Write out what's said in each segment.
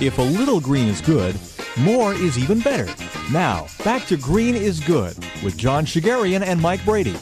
If a little green is good, more is even better. Now, back to Green is Good with John Shigarian and Mike Brady.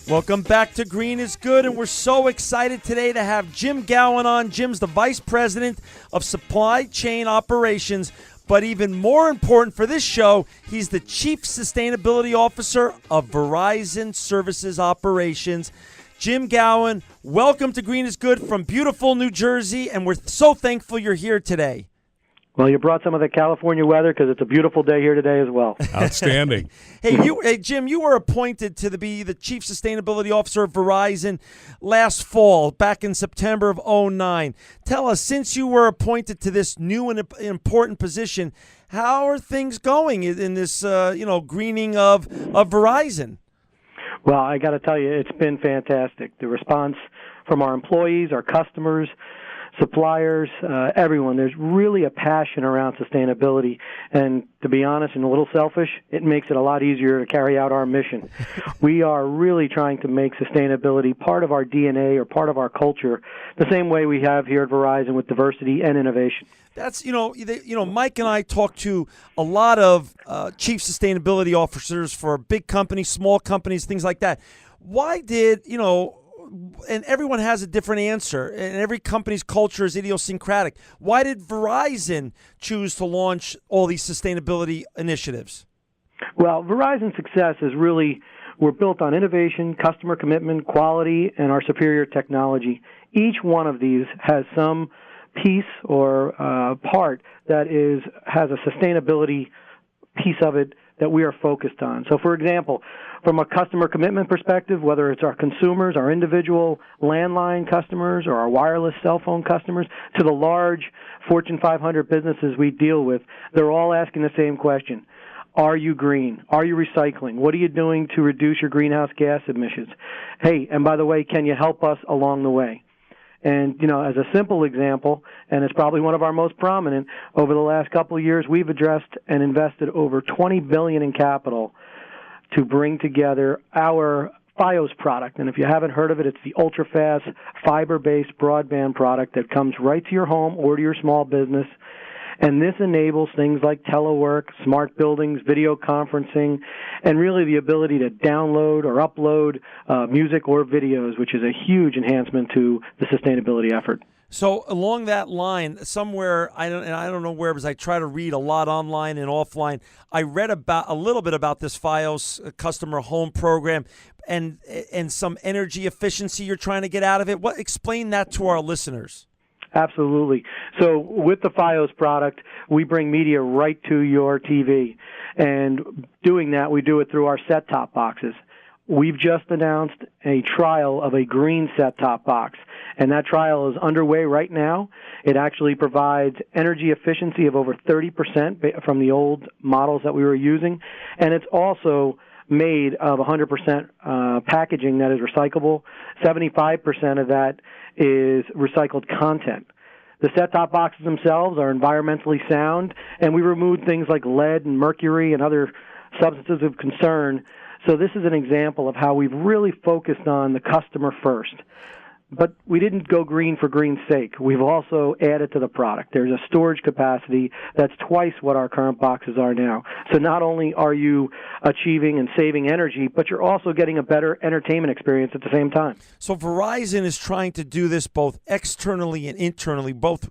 Welcome back to Green is Good, and we're so excited today to have Jim Gowen on. Jim's the Vice President of Supply Chain Operations, but even more important for this show, he's the Chief Sustainability Officer of Verizon Services Operations. Jim Gowen, welcome to Green is Good from beautiful New Jersey, and we're so thankful you're here today. Well, you brought some of the California weather because it's a beautiful day here today as well. Outstanding. Hey, Jim, you were appointed to be the Chief Sustainability Officer of Verizon last fall, back in September of 2009. Tell us, since you were appointed to this new and important position, how are things going in this, greening of Verizon? Well, I got to tell you, it's been fantastic. The response from our employees, our customers, suppliers, everyone. There's really a passion around sustainability, and to be honest and a little selfish, it makes it a lot easier to carry out our mission. We are really trying to make sustainability part of our DNA or part of our culture, the same way we have here at Verizon with diversity and innovation. That's, Mike and I talk to a lot of chief sustainability officers for big companies, small companies, things like that. Why did, and everyone has a different answer, and every company's culture is idiosyncratic. Why did Verizon choose to launch all these sustainability initiatives? Well, Verizon's success is really, we're built on innovation, customer commitment, quality, and our superior technology. Each one of these has some piece or part that has a sustainability piece of it that we are focused on. So, for example, from a customer commitment perspective, whether it's our consumers, our individual landline customers, or our wireless cell phone customers, to the large Fortune 500 businesses we deal with, they're all asking the same question. Are you green? Are you recycling? What are you doing to reduce your greenhouse gas emissions? Hey, and by the way, can you help us along the way? And, as a simple example, and it's probably one of our most prominent, over the last couple of years, we've addressed and invested over $20 billion in capital to bring together our Fios product. And if you haven't heard of it, it's the ultra-fast, fiber-based broadband product that comes right to your home or to your small business. And this enables things like telework, smart buildings, video conferencing, and really the ability to download or upload music or videos, which is a huge enhancement to the sustainability effort. So along that line, somewhere, I don't know where, because I try to read a lot online and offline, I read about a little bit about this Fios customer home program and some energy efficiency you're trying to get out of it. Explain that to our listeners. Absolutely. So with the Fios product, we bring media right to your TV. And doing that, we do it through our set-top boxes. We've just announced a trial of a green set-top box, and that trial is underway right now. It actually provides energy efficiency of over 30% from the old models that we were using, and it's also made of 100% packaging that is recyclable. 75% of that is recycled content. The set-top boxes themselves are environmentally sound, and we removed things like lead and mercury and other substances of concern. So this is an example of how we've really focused on the customer first. But we didn't go green for green's sake. We've also added to the product. There's a storage capacity that's twice what our current boxes are now. So not only are you achieving and saving energy, but you're also getting a better entertainment experience at the same time. So Verizon is trying to do this both externally and internally, both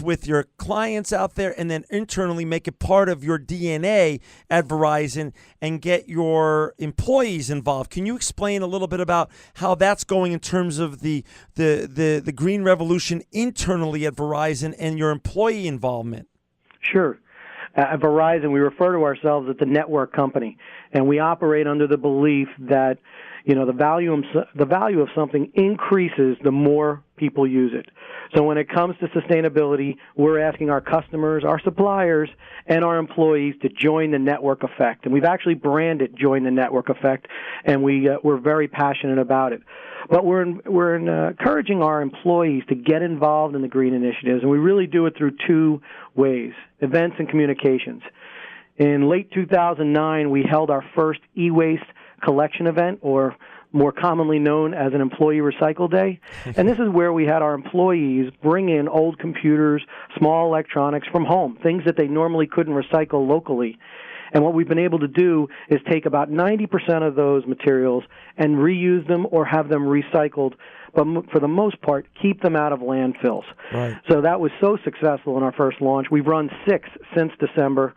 with your clients out there and then internally make it part of your DNA at Verizon and get your employees involved. Can you explain a little bit about how that's going in terms of the green revolution internally at Verizon and your employee involvement? Sure. At Verizon, we refer to ourselves as the network company, and we operate under the belief that the value of something increases the more people use it. So when it comes to sustainability, we're asking our customers, our suppliers, and our employees to join the network effect. And we've actually branded Join the Network Effect, and we're very passionate about it. But we're encouraging our employees to get involved in the green initiatives, and we really do it through two ways: events and communications. In late 2009, we held our first e-waste collection event, or more commonly known as an employee recycle day. And this is where we had our employees bring in old computers, small electronics from home, things that they normally couldn't recycle locally. And what we've been able to do is take about 90% of those materials and reuse them or have them recycled, but for the most part, keep them out of landfills. Right. So that was so successful in our first launch. We've run 6 since December,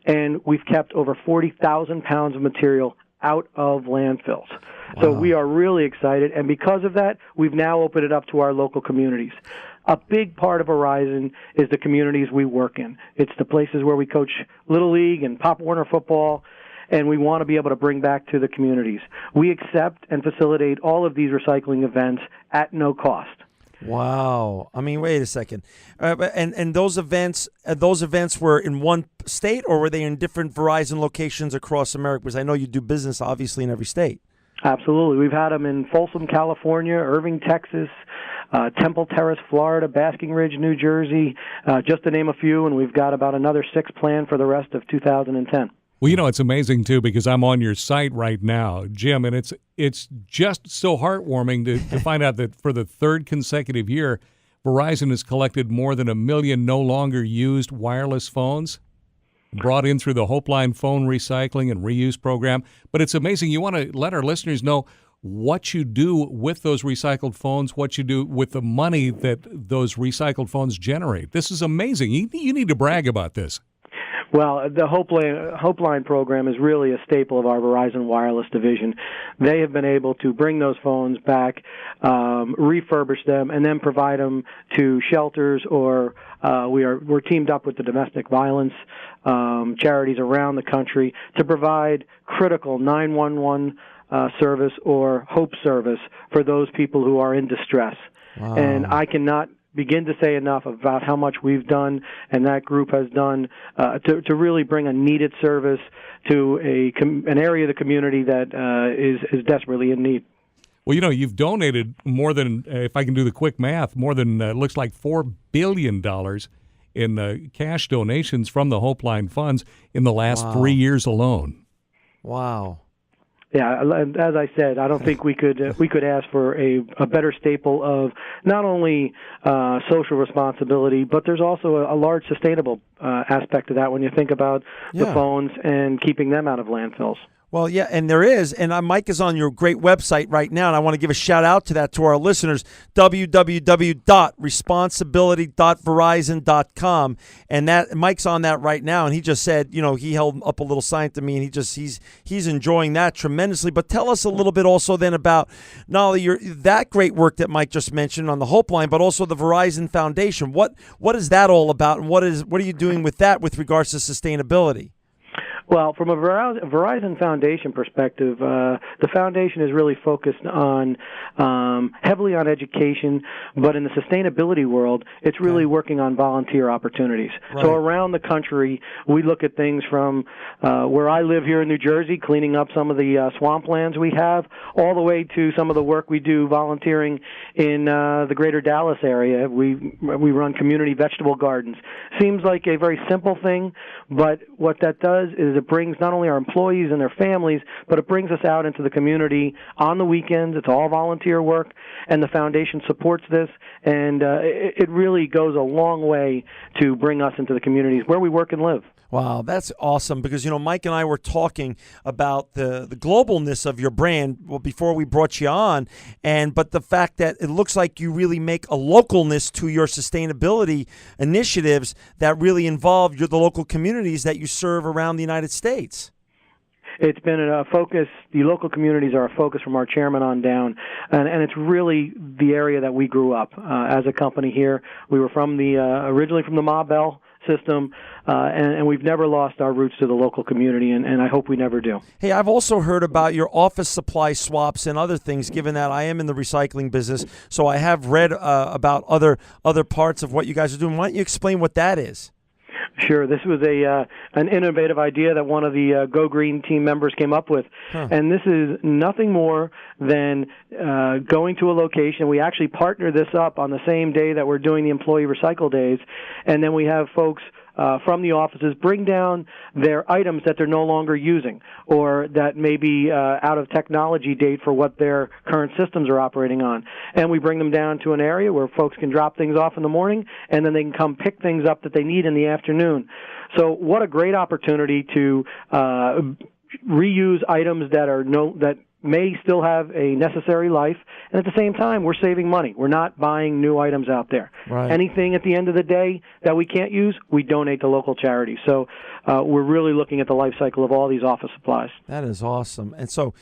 and we've kept over 40,000 pounds of material out of landfills. Wow. So we are really excited, and because of that, we've now opened it up to our local communities. A big part of Verizon is the communities we work in. It's the places where we coach Little League and Pop Warner football, and we want to be able to bring back to the communities. We accept and facilitate all of these recycling events at no cost. Wow. I mean, wait a second. And those events were in one state, or were they in different Verizon locations across America? Because I know you do business, obviously, in every state. Absolutely. We've had them in Folsom, California, Irving, Texas, Temple Terrace, Florida, Basking Ridge, New Jersey, just to name a few, and we've got about another 6 planned for the rest of 2010. Well, it's amazing, too, because I'm on your site right now, Jim, and it's just so heartwarming to find out that for the third consecutive year, Verizon has collected more than 1 million no longer used wireless phones, brought in through the Hopeline phone recycling and reuse program. But it's amazing. You want to let our listeners know what you do with those recycled phones, what you do with the money that those recycled phones generate. This is amazing. You need to brag about this. Well, the Hopeline program is really a staple of our Verizon Wireless division. They have been able to bring those phones back, refurbish them, and then provide them to shelters, or we're teamed up with the domestic violence charities around the country to provide critical 911 service or HOPE service for those people who are in distress. Wow. And I cannot begin to say enough about how much we've done and that group has done to really bring a needed service to an area of the community that is desperately in need. Well, you've donated more than, if I can do the quick math, more than looks like $4 billion in cash donations from the Hopeline funds in the last 3 years alone. Wow. Yeah, as I said, I don't think we could ask for a better staple of not only social responsibility, but there's also a large sustainable aspect to that when you think about the phones and keeping them out of landfills. Well, yeah, and there is, and Mike is on your great website right now, and I want to give a shout-out to that to our listeners, www.responsibility.verizon.com, and that Mike's on that right now, and he just said, he held up a little sign to me, and he's enjoying that tremendously. But tell us a little bit also then about not only that great work that Mike just mentioned on the Hopeline, but also the Verizon Foundation. What is that all about, and what are you doing with that with regards to sustainability? Well, from a Verizon Foundation perspective, the foundation is really focused on heavily on education, but in the sustainability world, it's really working on volunteer opportunities. Right. So around the country, we look at things from where I live here in New Jersey, cleaning up some of the swamplands we have, all the way to some of the work we do volunteering in the greater Dallas area. We run community vegetable gardens. Seems like a very simple thing, but what that does is it brings not only our employees and their families, but it brings us out into the community on the weekends. It's all volunteer work, and the foundation supports this, and it really goes a long way to bring us into the communities where we work and live. Wow, that's awesome because, Mike and I were talking about the globalness of your brand before we brought you on, but the fact that it looks like you really make a localness to your sustainability initiatives that really involve the local communities that you serve around the United States. It's been a focus. The local communities are a focus from our chairman on down, and it's really the area that we grew up as a company here. We were originally from the Ma Bell system, and we've never lost our roots to the local community, and I hope we never do. Hey, I've also heard about your office supply swaps and other things, given that I am in the recycling business, so I have read about other parts of what you guys are doing. Why don't you explain what that is? Sure. This was an innovative idea that one of the GoGreen Team members came up with. And this is nothing more than going to a location. We actually partner this up on the same day that we're doing the employee recycle days. And then we have folks from the offices bring down their items that they're no longer using or that may be out of technology date for what their current systems are operating on. And we bring them down to an area where folks can drop things off in the morning, and then they can come pick things up that they need in the afternoon. So what a great opportunity to reuse items that may still have a necessary life, and at the same time, we're saving money. We're not buying new items out there. Right. Anything at the end of the day that we can't use, we donate to local charities. So we're really looking at the life cycle of all these office supplies. That is awesome. And so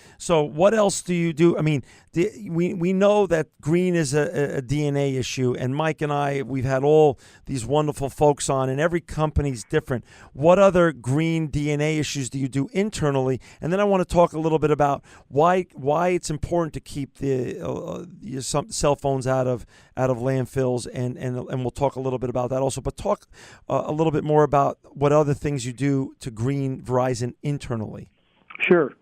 what else do you do? I mean, we know that green is a DNA issue, and Mike and I, we've had all these wonderful folks on, and every company's different. What other green DNA issues do you do internally? And then I want to talk a little bit about why it's important to keep some cell phones out of landfills, and we'll talk a little bit about that also. But talk a little bit more about what other things you do to green Verizon internally. Sure.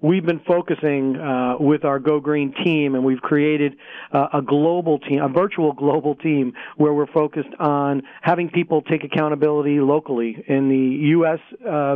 We've been focusing with our GoGreen team, and we've created a global team, a virtual global team, where we're focused on having people take accountability locally in the U.S.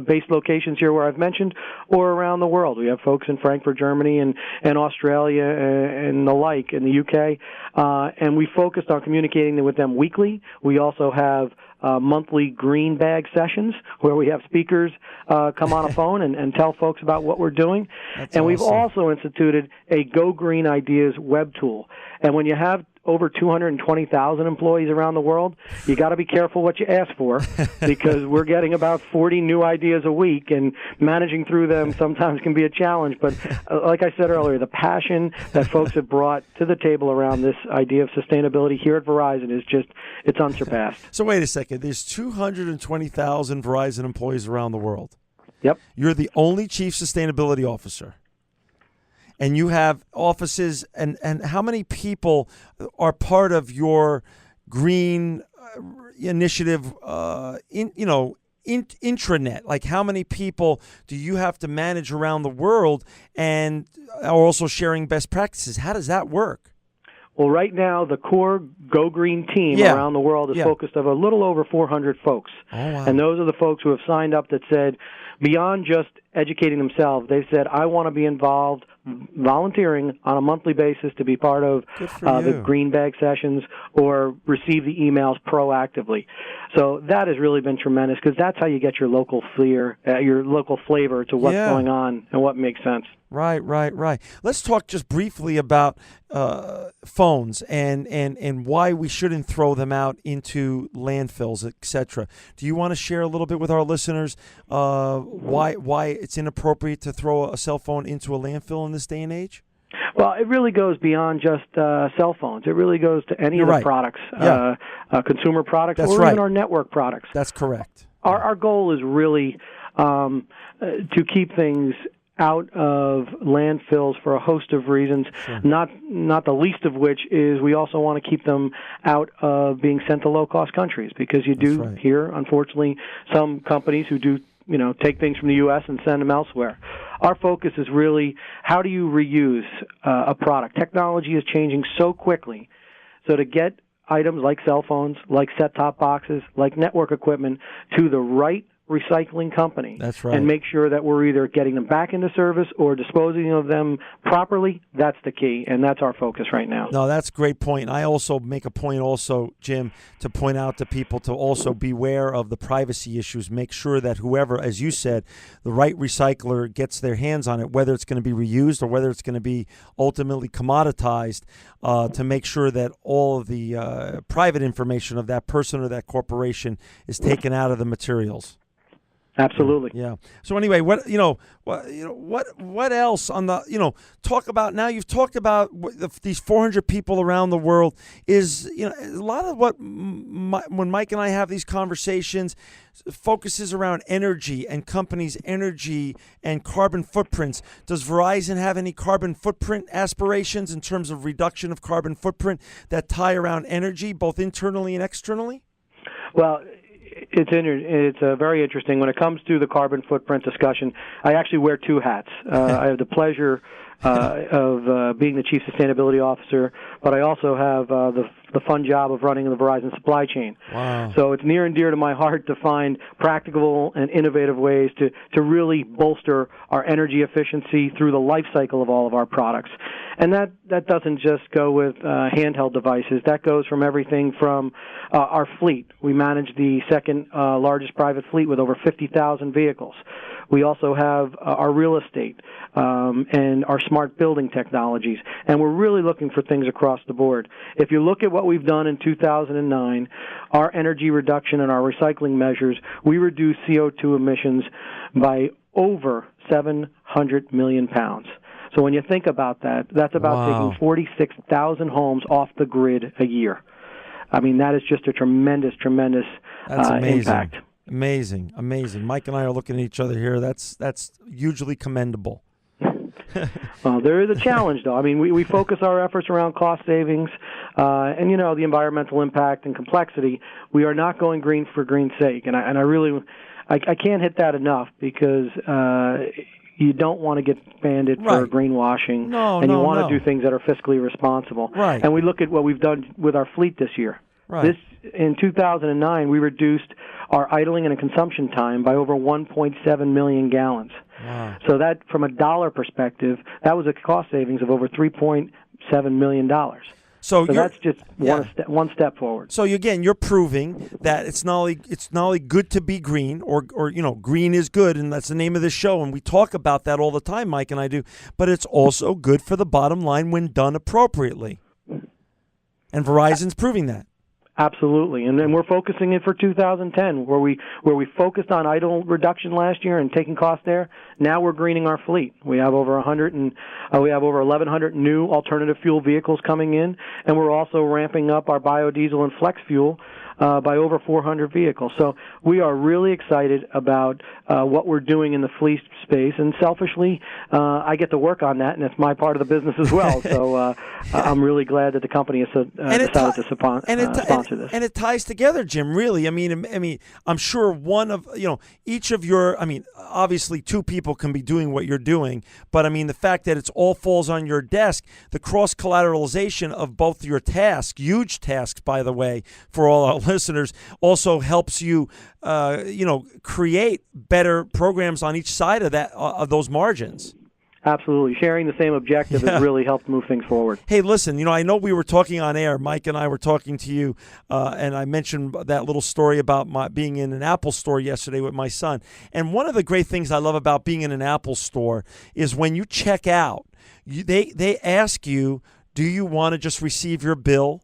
Based locations here where I've mentioned, or around the world. We have folks in Frankfurt, Germany, and Australia, and the like, in the U.K., and we focused on communicating with them weekly. We also have monthly green bag sessions where we have speakers come on a phone and tell folks about what we're doing. That's and we've awesome. also instituted a Go Green Ideas web tool. And when you have over 220,000 employees around the world, you got to be careful what you ask for, because we're getting about 40 new ideas a week, and managing through them sometimes can be a challenge. But like I said earlier, the passion that folks have brought to the table around this idea of sustainability here at Verizon is it's unsurpassed. So wait a second. There's 220,000 Verizon employees around the world. Yep. You're the only chief sustainability officer. And you have offices, and how many people are part of your green initiative, intranet? Like, how many people do you have to manage around the world, and are also sharing best practices? How does that work? Well, right now, the core GoGreen team around the world is focused of a little over 400 folks. Oh, wow. And those are the folks who have signed up that said, beyond just educating themselves, they've said, I want to be involved, volunteering on a monthly basis to be part of the green bag sessions or receive the emails proactively. So that has really been tremendous, because that's how you get your local flavor to what's going on and what makes sense. Right. Let's talk just briefly about phones and why we shouldn't throw them out into landfills, etc. Do you want to share a little bit with our listeners why it's inappropriate to throw a cell phone into a landfill in this day and age? Well, it really goes beyond just cell phones. It really goes to any of the products, consumer products, even our network products. That's correct. Our goal is really to keep things out of landfills for a host of reasons, not the least of which is we also want to keep them out of being sent to low-cost countries, because you do hear, unfortunately, some companies who do take things from the U.S. and send them elsewhere. Our focus is really, how do you reuse a product? Technology is changing so quickly, so to get items like cell phones, like set-top boxes, like network equipment to the right recycling company. That's right. And make sure that we're either getting them back into service or disposing of them properly. That's the key, and that's our focus right now. No, that's a great point. I also make a point also, Jim, to point out to people to also beware of the privacy issues. Make sure that whoever, as you said, the right recycler gets their hands on it, whether it's going to be reused or whether it's going to be ultimately commoditized, to make sure that all of the private information of that person or that corporation is taken out of the materials. Absolutely. Yeah. So anyway, what else on the talk about now? You've talked about these 400 people around the world. Is a lot of what when Mike and I have these conversations focuses around energy and companies' energy and carbon footprints. Does Verizon have any carbon footprint aspirations in terms of reduction of carbon footprint that tie around energy, both internally and externally? Well, it's very interesting. When it comes to the carbon footprint discussion, I actually wear two hats. I have the pleasure of being the Chief Sustainability Officer, but I also have the the fun job of running the Verizon supply chain. Wow. So it's near and dear to my heart to find practical and innovative ways to really bolster our energy efficiency through the life cycle of all of our products. And that doesn't just go with handheld devices. That goes from everything from our fleet. We manage the second largest private fleet with over 50,000 vehicles. We also have our real estate and our smart building technologies, and we're really looking for things across the board. If you look at what we've done in 2009, our energy reduction and our recycling measures, we reduced CO2 emissions by over 700 million pounds. So when you think about that, that's about taking 46,000 homes off the grid a year. I mean, that is just a tremendous impact. Amazing. Mike and I are looking at each other here. That's hugely commendable. Well, there is a challenge, though. I mean, we focus our efforts around cost savings and, the environmental impact and complexity. We are not going green for green's sake. And I really can't hit that enough because you don't want to get banded for greenwashing. You want to do things that are fiscally responsible. Right. And we look at what we've done with our fleet this year. Right. In 2009, we reduced our idling and consumption time by over 1.7 million gallons. Wow. So that, from a dollar perspective, that was a cost savings of over $3.7 million. So that's just one step forward. So again, you're proving that it's not only good to be green, or green is good, and that's the name of this show, and we talk about that all the time, Mike and I do. But it's also good for the bottom line when done appropriately, and Verizon's proving that. Absolutely, and then we're focusing it for 2010, where we focused on idle reduction last year and taking costs there. Now we're greening our fleet. We have over 1,100 new alternative fuel vehicles coming in, and we're also ramping up our biodiesel and flex fuel by over 400 vehicles. So we are really excited about what we're doing in the fleet space, and selfishly, I get to work on that, and it's my part of the business as well. So I'm really glad that the company has decided to sponsor this. And it ties together, Jim, really. I mean, I'm sure each of your, obviously two people can be doing what you're doing, but the fact that it all falls on your desk, the cross-collateralization of both your tasks, huge tasks, by the way, for all our listeners, also helps you, create better programs on each side of that, of those margins. Absolutely. Sharing the same objective has really helped move things forward. Hey, listen, I know we were talking on air. Mike and I were talking to you, and I mentioned that little story about my being in an Apple store yesterday with my son. And one of the great things I love about being in an Apple store is when you check out, they ask you, do you want to just receive your bill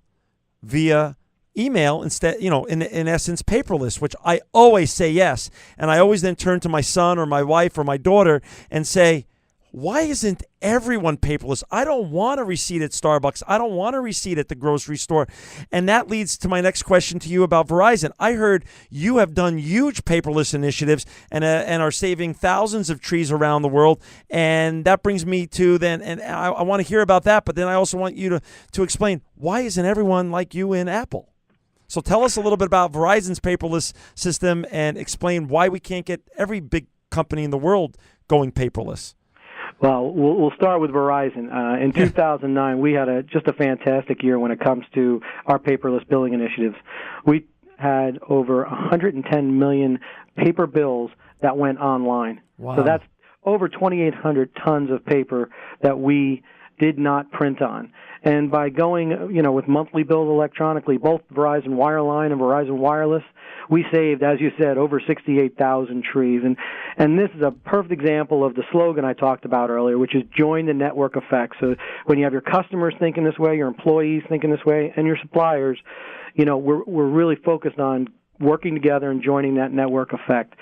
via email instead, in essence, paperless, which I always say yes. And I always then turn to my son or my wife or my daughter and say, why isn't everyone paperless? I don't want a receipt at Starbucks. I don't want a receipt at the grocery store. And that leads to my next question to you about Verizon. I heard you have done huge paperless initiatives and are saving thousands of trees around the world. And that brings me to then, and I want to hear about that, but then I also want you to explain, why isn't everyone like you in Apple? So tell us a little bit about Verizon's paperless system and explain why we can't get every big company in the world going paperless. Well, we'll start with Verizon. In 2009, we had just a fantastic year when it comes to our paperless billing initiatives. We had over 110 million paper bills that went online. Wow. So that's over 2,800 tons of paper that we did not print on. And by going, with monthly bills electronically, both Verizon Wireline and Verizon Wireless, we saved, as you said, over 68,000 trees. And this is a perfect example of the slogan I talked about earlier, which is join the network effect. So when you have your customers thinking this way, your employees thinking this way, and your suppliers, we're really focused on working together and joining that network effect.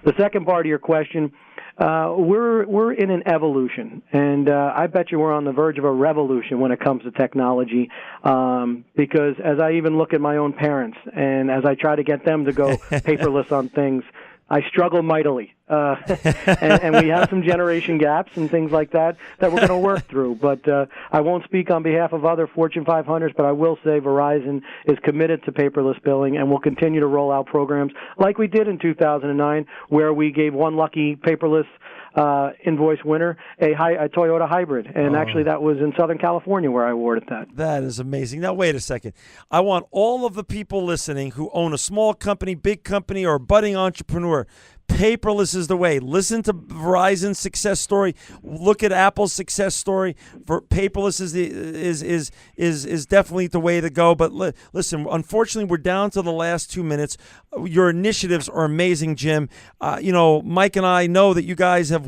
The second part of your question, we're in an evolution, and I bet you we're on the verge of a revolution when it comes to technology, because as I even look at my own parents and as I try to get them to go paperless on things, I struggle mightily. and we have some generation gaps and things like that we're going to work through. But I won't speak on behalf of other Fortune 500s, but I will say Verizon is committed to paperless billing and will continue to roll out programs like we did in 2009, where we gave one lucky paperless invoice winner a Toyota hybrid. And actually, that was in Southern California where I awarded that. That is amazing. Now, wait a second. I want all of the people listening who own a small company, big company, or a budding entrepreneur. Paperless is the way. Listen to Verizon's success story. Look at Apple's success story. For paperless is definitely the way to go. But listen, unfortunately, we're down to the last 2 minutes. Your initiatives are amazing, Jim. Mike and I know that you guys have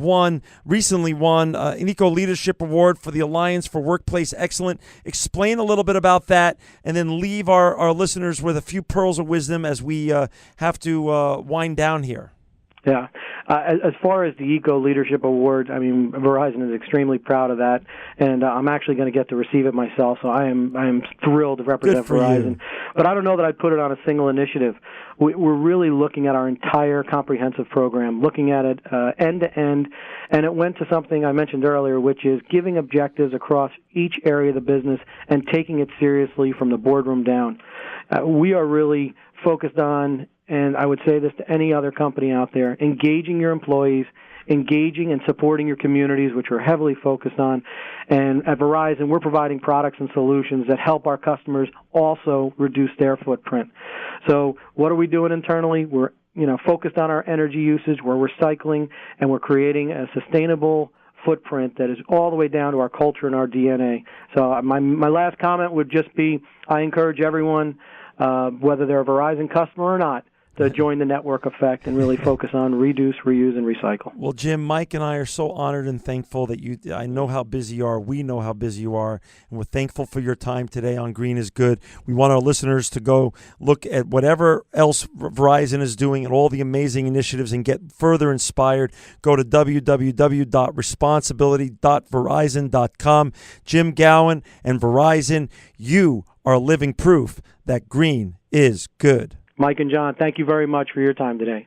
recently won an Eco Leadership Award for the Alliance for Workplace Excellence. Explain a little bit about that, and then leave our listeners with a few pearls of wisdom as we have to wind down here. Yeah. As far as the Eco Leadership Award, I mean, Verizon is extremely proud of that, and I'm actually going to get to receive it myself, so I am thrilled to represent Verizon. You. But I don't know that I'd put it on a single initiative. We're really looking at our entire comprehensive program, looking at it end to end, and it went to something I mentioned earlier, which is giving objectives across each area of the business and taking it seriously from the boardroom down. We are really focused on, and I would say this to any other company out there, engaging your employees, engaging and supporting your communities, which we're heavily focused on. And at Verizon, we're providing products and solutions that help our customers also reduce their footprint. So what are we doing internally? We're focused on our energy usage, we're recycling, and we're creating a sustainable footprint that is all the way down to our culture and our DNA. So my last comment would just be, I encourage everyone, whether they're a Verizon customer or not, to join the network effect and really focus on reduce, reuse, and recycle. Well, Jim, Mike and I are so honored and thankful that I know how busy you are. We know how busy you are, and we're thankful for your time today on Green is Good. We want our listeners to go look at whatever else Verizon is doing and all the amazing initiatives and get further inspired. Go to www.responsibility.verizon.com. Jim Gowen and Verizon, you are living proof that green is good. Mike and John, thank you very much for your time today.